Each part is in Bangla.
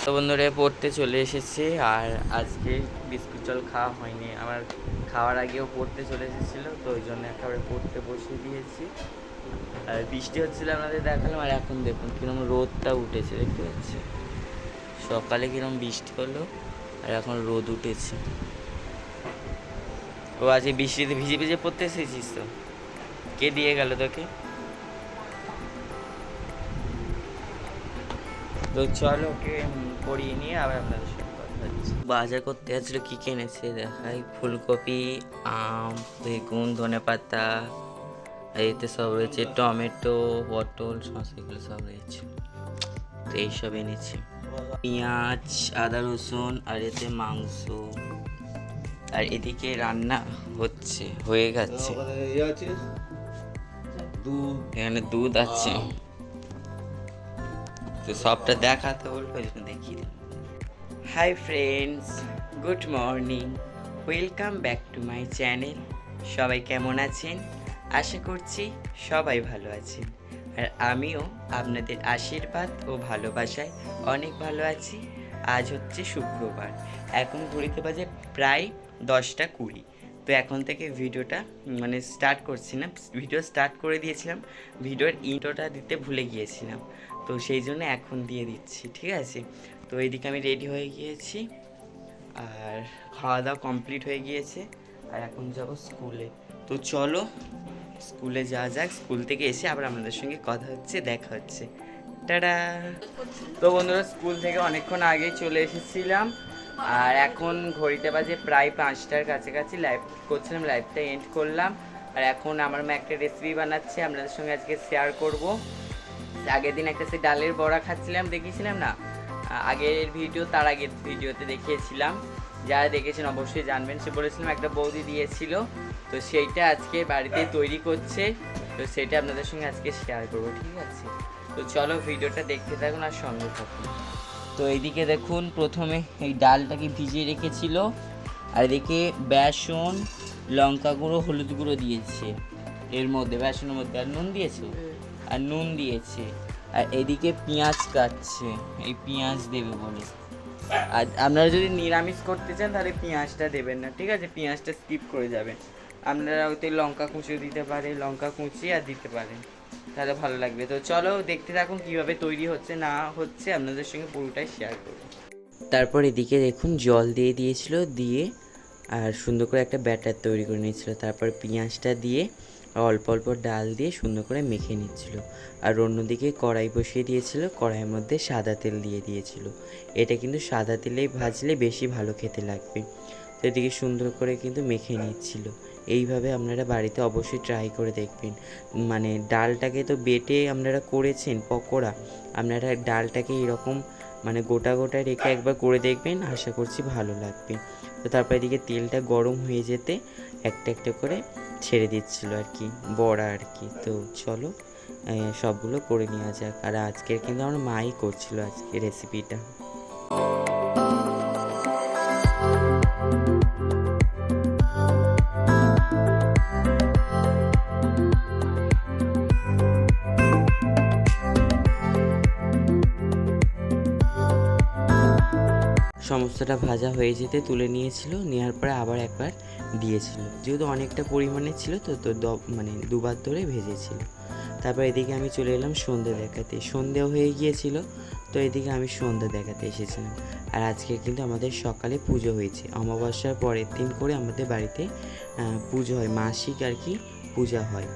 তো বন্ধুরা পড়তে চলে এসেছি, আর আজকে বিস্কুট জল খাওয়া হয়নি আমার। খাওয়ার আগেও পড়তে চলে এসেছিলো, তো ওই জন্য একেবারে পড়তে বসিয়ে দিয়েছি। আর বৃষ্টি হচ্ছিল আপনাদের দেখালাম, আর এখন দেখুন কিরম রোদটা উঠেছে, দেখতে পাচ্ছি। সকালে কিরম বৃষ্টি হলো আর এখন রোদ উঠেছে। ও আজকে বৃষ্টিতে ভিজে ভিজে পড়তে এসেছিস তো? কে দিয়ে গেল তোকে? তো চলো ওকে পড়িয়ে নিয়ে আবার আপনাদের সাথে কথা হচ্ছে। বাজার করতে আসছিল, কি কিনেছে দেখাই। ফুলকপি, আম, বেগুন, ধনেপাতা, এতে সব রয়েছে, টমেটো, পটল, শসা, এগুলো সব রয়েছে। তো এইসব এনেছি, পেঁয়াজ, আদা, রসুন, আর এতে মাংস। আর এদিকে রান্না হয়ে গেছে। এখানে দুধ আছে, তো সবটা দেখাতে বলবো, দেখিয়ে। Hi friends, good morning, welcome back to my channel. সবাই কেমন আছেন? আশা করছি সবাই ভালো আছেন, আর আমিও আপনাদের আশীর্বাদ ও ভালোবাসায় অনেক ভালো আছি। আজ হচ্ছে শুক্রবার, এখন ঘড়িতে বাজে প্রায় 10টা 20। তো এখন থেকে ভিডিওটা স্টার্ট করছি না, ভিডিও স্টার্ট করে দিয়েছিলাম, ভিডিওর ইন্ট্রোটা দিতে ভুলে গিয়েছিলাম, তো সেই জন্য এখন দিয়ে দিচ্ছি, ঠিক আছে? তো এইদিকে আমি রেডি হয়ে গিয়েছি, আর খাওয়া দাওয়া কমপ্লিট হয়ে গিয়েছে, আর এখন যাব স্কুলে। তো চলো স্কুলে যাওয়া যাক, স্কুল থেকে এসে আবার আপনাদের সঙ্গে কথা হচ্ছে, দেখা হচ্ছে, টাটা। তো বন্ধুরা স্কুল থেকে অনেকক্ষণ আগেই চলে এসেছিলাম, আর এখন ঘড়িতে বাজে প্রায় 5টার কাছাকাছি। লাইভ করছিলাম, লাইভটা এন্ড করলাম, আর এখন আমার মা একটা রেসিপি বানাচ্ছে, আপনাদের সঙ্গে আজকে শেয়ার করব। আগের দিন একটা সে ডালের বড়া খাচ্ছিলাম, দেখিয়েছিলাম না আগের ভিডিও, তার আগের ভিডিওতে দেখিয়েছিলাম, যারা দেখেছেন অবশ্যই জানবেন। সে বলেছিলাম একটা বৌদি দিয়েছিল, তো সেইটা আজকে বাড়িতে তৈরি করছে, তো সেটা আপনাদের সঙ্গে আজকে শেয়ার করবো, ঠিক আছে? তো চলো ভিডিওটা দেখতে থাকুন আর সঙ্গে থাকুন। তো এইদিকে দেখুন, প্রথমে এই ডালটাকে ভিজিয়ে রেখেছিল, আর এদিকে বেসন, লঙ্কা গুঁড়ো, হলুদ গুঁড়ো দিয়েছে এর মধ্যে, বেসনের মধ্যে, আর নুন দিয়েছে, আর এদিকে পেঁয়াজ কাটছে, এই পেঁয়াজ দেবে বলে। আর আপনারা যদি নিরামিষ করতে চান তাহলে পেঁয়াজটা দেবেন না, ঠিক আছে? পেঁয়াজটা স্কিপ করে যাবেন। আপনারা ওতে লঙ্কা কুচিও দিতে পারেন, লঙ্কা কুচি আর দিতে পারেন, তাহলে ভালো লাগবে। তো চলো দেখতে থাকুন কীভাবে তৈরি হচ্ছে না হচ্ছে, আপনাদের সঙ্গে পুরোটাই শেয়ার করব। তারপর এদিকে দেখুন জল দিয়ে দিয়েছিল, দিয়ে আর সুন্দর করে একটা ব্যাটার তৈরি করে নিয়েছিল, তারপর পেঁয়াজটা দিয়ে অল্প অল্প ডাল দিয়ে সুন্দর করে মেখে নিচ্ছিল, আর অন্যদিকে কড়াই বসিয়ে দিয়েছিল, কড়াইয়ের মধ্যে সাদা তেল দিয়ে দিয়েছিল। এটা কিন্তু সাদা তেলেই ভাজলে বেশি ভালো খেতে লাগবে। তো এদিকে সুন্দর করে কিন্তু মেখে নিচ্ছিল। এইভাবে আপনারা বাড়িতে অবশ্যই ট্রাই করে দেখবেন। ডালটাকে তো বেটে আপনারা করেছেন পকোড়া, আপনারা ডালটাকে এরকম গোটা গোটা রেখে একবার করে দেখবেন, আশা করছি ভালো লাগবে। তো তারপর এদিকে তেলটা গরম হয়ে যেতে একটা একটা করে ছেড়ে দিচ্ছিল আর কি, বড়া আর কি। তো চলো সবগুলো করে নেওয়া যাক, আর আজকের কিন্তু আমার মাই করছিল আজকে রেসিপিটা। সমস্তটা ভাজা হয়ে যেতে তুলে নিয়েছিল, নেওয়ার পরে আবার একবার দিয়েছিল, যেহেতু অনেকটা পরিমাণে ছিল তো তো দুবার ধরে ভেজেছিল। তারপর এদিকে আমি চলে এলাম সন্ধ্যে দেখাতে, সন্ধ্যেও হয়ে গিয়েছিল, তো এদিকে আমি সন্ধ্যা দেখাতে এসেছিলাম। আর আজকে কিন্তু আমাদের সকালে পুজো হয়েছে, অমাবস্যার পরের দিন করে আমাদের বাড়িতে পুজো হয়, মাসিক আর কি পূজা হয়।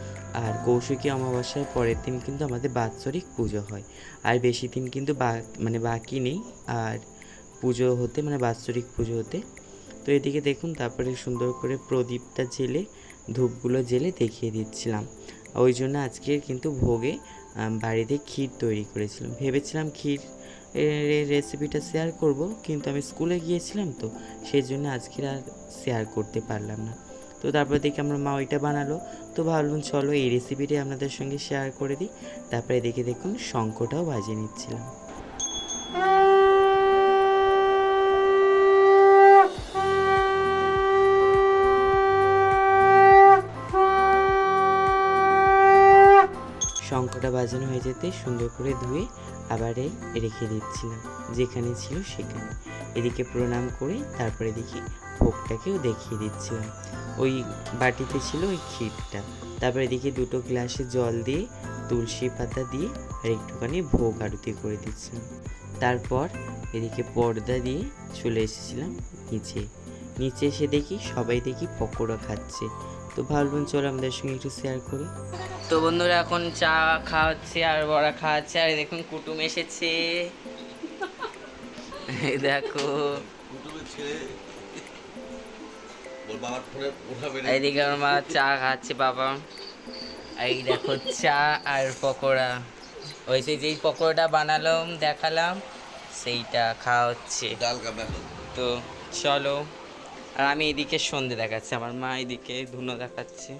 আর কৌশিকী অমাবস্যার পরের দিন কিন্তু আমাদের বাৎসরিক পুজো হয়, আর বেশি দিন কিন্তু বাকি নেই আর পুজো হতে, বাৎসরিক পুজো হতে। তো এদিকে দেখুন, তারপরে সুন্দর করে প্রদীপটা জেলে, ধূপগুলো জেলে দেখিয়ে দিচ্ছিলাম। ওই জন্য আজকে কিন্তু ভোগে বাড়িতে ক্ষীর তৈরি করেছিলাম, ভেবেছিলাম ক্ষীর রেসিপিটা শেয়ার করব, কিন্তু আমি স্কুলে গিয়েছিলাম, তো সেই জন্য আজকে আর শেয়ার করতে পারলাম না। তো তারপরে দেখি আমার মা ওইটা বানালো, তো ভাবলাম চলো এই রেসিপিটাই আপনাদের সঙ্গে শেয়ার করে দিই। তারপরে দেখে দেখুন শঙ্খটাও বাজিয়ে নিচ্ছিলাম। শঙ্খটা বাজানো হয়ে যেতে সুন্দর করে ধুয়ে আবারে রেখে দিচ্ছিলাম যেখানে ছিল সেখানে। এদিকে প্রণাম করে তারপরে দেখি ভোগটাকেও দেখিয়ে দিচ্ছিলাম। ওই বাটিতে ছিল ওই ক্ষীরটা, তারপরে এদিকে 2টো গ্লাসে জল দিয়ে তুলসী পাতা দিয়ে আর একটুখানি ভোগ আরতি করে দিচ্ছিলাম। তারপর এদিকে পর্দা দিয়ে চলে এসেছিলাম নিচে এসে দেখি সবাই দেখি পকোড়া খাচ্ছে। তো ভাবলাম চলো আমাদের সঙ্গে একটু শেয়ার করি। তো বন্ধুরা এখন চা খাওয়াচ্ছে আর বড়া খাওয়াচ্ছে, আর দেখুন কুটুম এসেছে। দেখো এইদিকে আমার মা চা খাচ্ছে বাবা। এই দেখো চা আর পকোড়া, ওই যেই পকোড়াটা বানালাম দেখালাম সেইটা খাওয়া হচ্ছে। তো চলো, আর আমি এদিকে সন্ধে দেখাচ্ছি, আমার মা এদিকে ধুনো দেখাচ্ছে।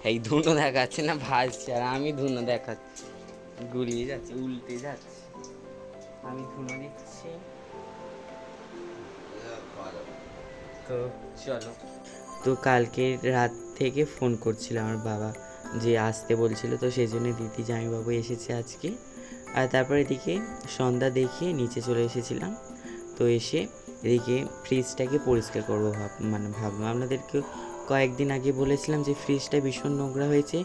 এই ধুনো দেখাচ্ছে না ভাজছে, আর আমি ধুনো দেখাচ্ছি, গুলিয়ে যাচ্ছে উল্টে যাচ্ছে, আমি ধুনো দিচ্ছি। তো চলো, তো কালকে রাত থেকে ফোন করছিল আমার বাবা যে আসতে বলছিল, তো সেই জন্য দিদি জামাইবাবু এসেছে আজকে। আর তারপর এদিকে সন্ধ্যা দেখিয়ে নিচে চলে এসেছিলাম। তো এসে এদিকে ফ্রিজটাকে পরিষ্কার করবো ভাবলাম। আপনাদেরকে কয়েকদিন আগে বলেছিলাম যে ফ্রিজটা ভীষণ নোংরা হয়েছে,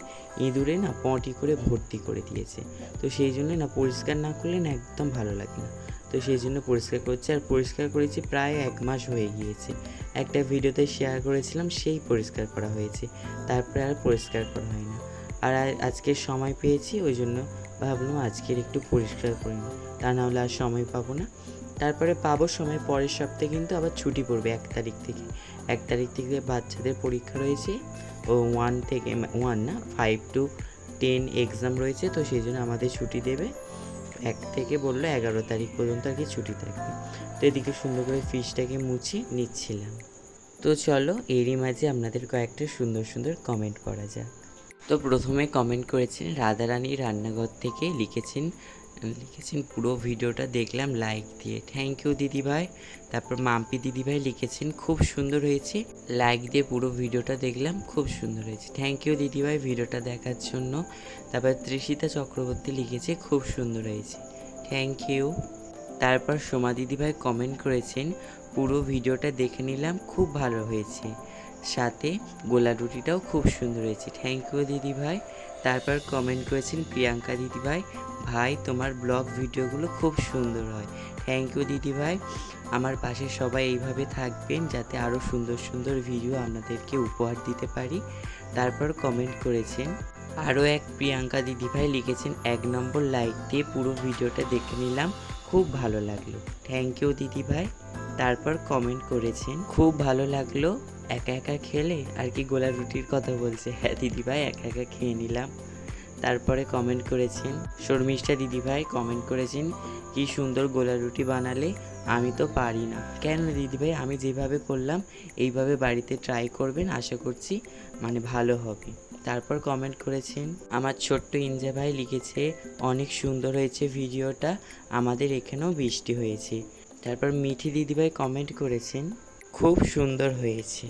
ইঁদুরে না পটি করে ভর্তি করে দিয়েছে। তো সেই জন্য না পরিষ্কার না করলে না একদম ভালো লাগে না। তো সেই জন্য পরিষ্কার করছি, আর পরিষ্কার করেছি প্রায় 1 মাস হয়ে গিয়েছে। একটা ভিডিওতে শেয়ার করেছিলাম, সেই পরিষ্কার করা হয়েছে, তারপরে আর পরিষ্কার করা হয় না। আর আজকে সময় পেয়েছি, ওই জন্য ভাবলাম আজকের একটু পরিষ্কার করে নিই, তা নাহলে আর সময় পাবো না। তারপরে পাবো সময়, পরের সপ্তাহে কিন্তু আবার ছুটি পড়বে 1 তারিখ থেকে। 1 তারিখ থেকে বাচ্চাদের পরীক্ষা রয়েছে, ও 5 to 10 এক্সাম রয়েছে। তো সেই জন্য আমাদের ছুটি দেবে 1 থেকে বললো 11 তারিখ পর্যন্ত আর কি ছুটি থাকবে। তো এদিকে সুন্দর করে ফিশটাকে মুছে নিচ্ছিলাম। তো চলো এরই মাঝে আপনাদের কয়েকটা সুন্দর সুন্দর কমেন্ট পড়া যাক। তো প্রথমে কমেন্ট করেছেন রাধারানী রান্নাঘর থেকে, লিখেছেন পুরো ভিডিওটা দেখলাম লাইক দিয়ে, থ্যাংক ইউ দিদিভাই। তারপর মাম্পি দিদিভাই লিখেছেন খুব সুন্দর হয়েছে, লাইক দিয়ে পুরো ভিডিওটা দেখলাম, খুব সুন্দর হয়েছে, থ্যাংক ইউ দিদিভাই ভিডিওটা দেখার জন্য। তারপর তৃষিতা চক্রবর্তী লিখেছে খুব সুন্দর হয়েছে, থ্যাংক ইউ। তারপর সোমা দিদিভাই কমেন্ট করেছেন পুরো ভিডিওটা দেখে নিলাম, খুব ভালো হয়েছে, সাথে গোলা রুটিটাও খুব সুন্দর হয়েছে, থ্যাংক ইউ দিদিভাই। তারপর কমেন্ট করেছেন প্রিয়াঙ্কা দিদিভাই, ভাই তোমার ব্লগ ভিডিওগুলো খুব সুন্দর হয়, থ্যাংক ইউ দিদিভাই। আমার পাশে সবাই এইভাবে থাকবেন যাতে আরও সুন্দর সুন্দর ভিডিও আপনাদেরকে উপহার দিতে পারি। তারপর কমেন্ট করেছেন আরও এক প্রিয়াঙ্কা দিদিভাই, লিখেছেন 1 নম্বর লাইক দিয়ে পুরো ভিডিওটা দেখে নিলাম, খুব ভালো লাগলো, থ্যাংক ইউ দিদিভাই। তারপর কমেন্ট করেছেন খুব ভালো লাগলো একা একা খেলে, আর কি গোলা রুটির কথা বলছে, হ্যাঁ দিদিভাই একা একা খেয়ে নিলাম। তারপরে কমেন্ট করেছেন শর্মিষ্ঠা দিদিভাই, কমেন্ট করেছেন কি সুন্দর গোলা রুটি বানালে, আমি তো পারি না। কেন দিদিভাই, আমি যেভাবে করলাম এইভাবে বাড়িতে ট্রাই করবেন, আশা করছি ভালো হবে। তারপর কমেন্ট করেছেন আমার ছোট্ট ইঞ্জা ভাই, লিখেছে অনেক সুন্দর হয়েছে ভিডিওটা, আমাদের এখানেও বৃষ্টি হয়েছে। তারপর মিঠি দিদিভাই কমেন্ট করেছেন খুব সুন্দর হয়েছে,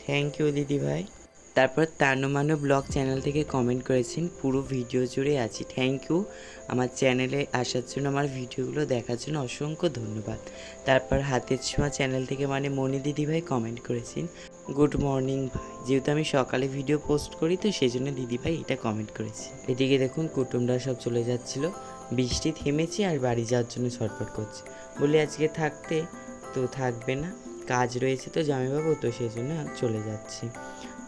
থ্যাংক ইউ দিদিভাই। তারপর তানুমানু ব্লগ চ্যানেল থেকে কমেন্ট করেছেন পুরো ভিডিও জুড়ে আছি, থ্যাংক ইউ আমার চ্যানেলে আসার জন্য, আমার ভিডিওগুলো দেখার জন্য অসংখ্য ধন্যবাদ। তারপর হাতের ছোঁয়া চ্যানেল থেকে মণি দিদিভাই কমেন্ট করেছেন গুড মর্নিং ভাই, যেহেতু আমি সকালে ভিডিও পোস্ট করি তো সেই জন্য দিদিভাই এটা কমেন্ট করেছে। এদিকে দেখুন কুটুমরা সব চলে যাচ্ছিল, বৃষ্টি থেমেছে আর বাড়ি যাওয়ার জন্য ছটফট করছে, বলে আজকে থাকতে, তো থাকবে না, কাজ রয়েছে তো জামাইবাবু, তো সেই জন্য চলে যাচ্ছি।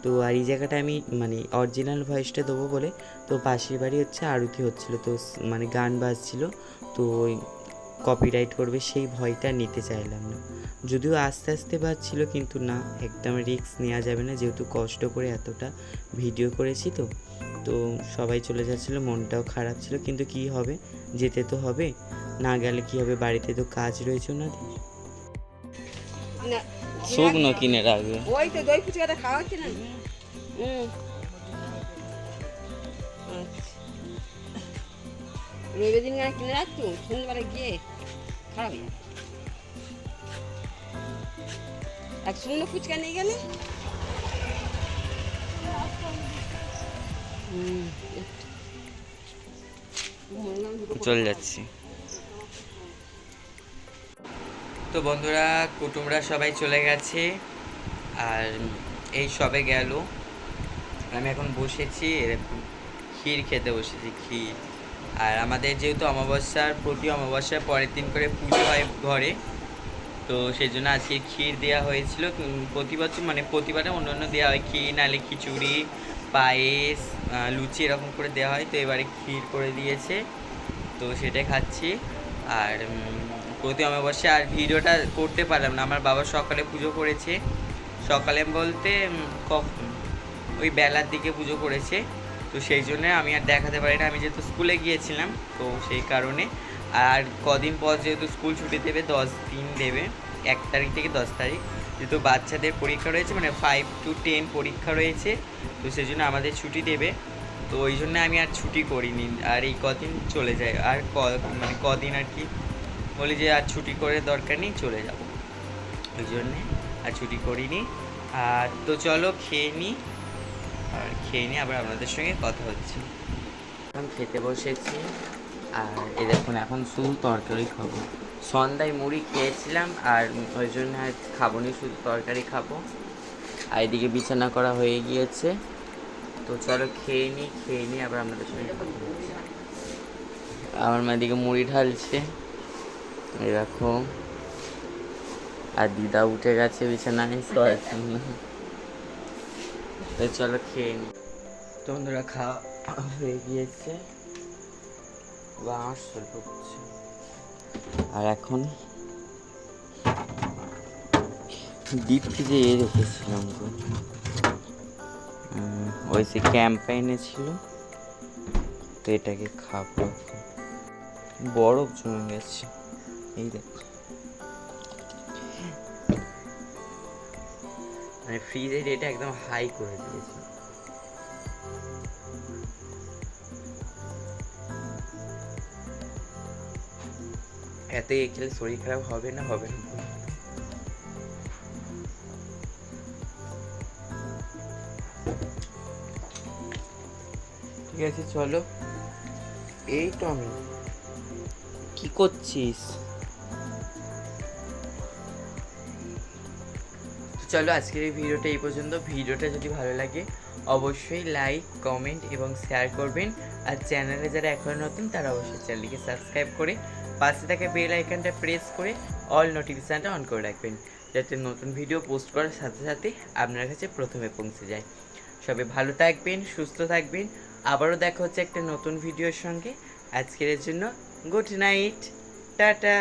তো আর এই জায়গাটা আমি অরিজিনাল ভয়েসটা দেবো বলে, তো পাশের বাড়ি হচ্ছে আরতি হচ্ছিলো, তো গান বাজছিল, তো ওই কপিরাইট করবে সেই ভয়টা নিতে চাইলাম না, যদিও আস্তে আস্তে বাজছিল, কিন্তু না একদম রিস্ক নেওয়া যাবে না, যেহেতু কষ্ট করে এতটা ভিডিও করেছি। তো সবাই চলে যাচ্ছিলো, মনটাও খারাপ ছিল, কিন্তু কি হবে, যেতে তো হবে, না গেলে কি হবে, বাড়িতে তো কাজ রয়েছে না, শুকনো কিনে রাখবে, ওই তো দই ফুচকাটা খাওয়া হচ্ছে না। রবিবার দিন কিনে রাখতো, সন্ধ্যাবেলা গিয়ে খারাপ হয়ে যাবে, এক শুকনো ফুচকা নিয়ে গেলে চলে যাচ্ছি। তো বন্ধুরা, কুটুমরা সবাই চলে গেছে, আর এই সবে গেল। আমি এখন বসেছি, এরকম ক্ষীর খেতে বসেছি, ক্ষীর। আর আমাদের যেহেতু প্রতি অমাবস্যার পরের দিন করে পুজো হয় ঘরে, তো সেই জন্য আজকে ক্ষীর দেওয়া হয়েছিল। প্রতি বছর মানে প্রতিবারে অন্য অন্য দেওয়া হয়, ক্ষীর নাহলে খিচুড়ি, পায়েস, লুচি এরকম করে দেওয়া হয়। তো এবারে ক্ষীর করে দিয়েছে, তো সেটাই খাচ্ছি। আর প্রতি অমাবস্যা আর ভিডিওটা করতে পারলাম না, আমার বাবা সকালে পুজো করেছে। সকালে বলতে কখন, ওই বেলার দিকে পুজো করেছে, তো সেই জন্য আমি আর দেখাতে পারি না। আমি যেহেতু স্কুলে গিয়েছিলাম, তো সেই কারণে। আর কদিন পর যেহেতু স্কুল ছুটি দেবে, 10 দিন দেবে, 1 তারিখ থেকে 10 তারিখ, যেহেতু বাচ্চাদের পরীক্ষা রয়েছে, মানে 5 to 10 পরীক্ষা রয়েছে, তো সেই জন্য আমাদের ছুটি দেবে। তো ওই জন্য আমি আর ছুটি করিনি, আর এই কদিন চলে যায়, আর মানে কদিন আর কি বলি যে আর ছুটি করে দরকার নেই, চলে যাব, ওই জন্যে আর ছুটি করিনি। আর তো চলো খেয়ে নিই, আর খেয়ে নিয়ে আবার আপনাদের সঙ্গে কথা হচ্ছে। এখন খেতে বসেছি, আর এই দেখুন এখন শুধু তরকারি খাবো। সন্ধ্যায় মুড়ি খেয়েছিলাম, আর ওই জন্য আর খাবো নি, শুধু তরকারি খাবো। আর এদিকে বিছানা করা হয়ে গিয়েছে, তো চলো খেয়ে নিই আবার আপনাদের সঙ্গে কথা হচ্ছে। আমার মা এদিকে মুড়ি ঢালছে, এরকম। আর দিদা উঠে গেছে বিছানায় শোয়ার জন্য। তো চলো খেয়ে নিই। তো বন্ধুরা, খাওয়া হয়ে গিয়েছে, বাঁশ করছে। আর এখন ডিপ ফ্রিজে রেখেছিলাম গো, ওই সে ক্যাম্পেইনে ছিল, তো এটাকে খাবো। বরফ জমে গেছে, এই দেখো, মানে ফ্রিজের এটা একদম হাই করে দিয়েছে। এত খেলে শরীর খারাপ হবে না? ঠিক আছে চলো। এই তো আমি, কি করছিস? চলো আজকের এই ভিডিওটা এই পর্যন্ত। ভিডিওটা যদি ভালো লাগে অবশ্যই লাইক, কমেন্ট এবং শেয়ার করবেন। আর চ্যানেলে যারা এখনও নতুন, তারা অবশ্যই চ্যানেলটিকে সাবস্ক্রাইব করে পাশে থাকা বেল আইকনটা প্রেস করে অল নোটিফিকেশানটা অন করে রাখবেন, যাতে নতুন ভিডিও পোস্ট করার সাথে সাথে আপনার কাছে প্রথমে পৌঁছে যায়। সবাই ভালো থাকবেন, সুস্থ থাকবেন। আবারও দেখা হচ্ছে একটা নতুন ভিডিওর সঙ্গে। আজকের জন্য গুড নাইট, টাটা।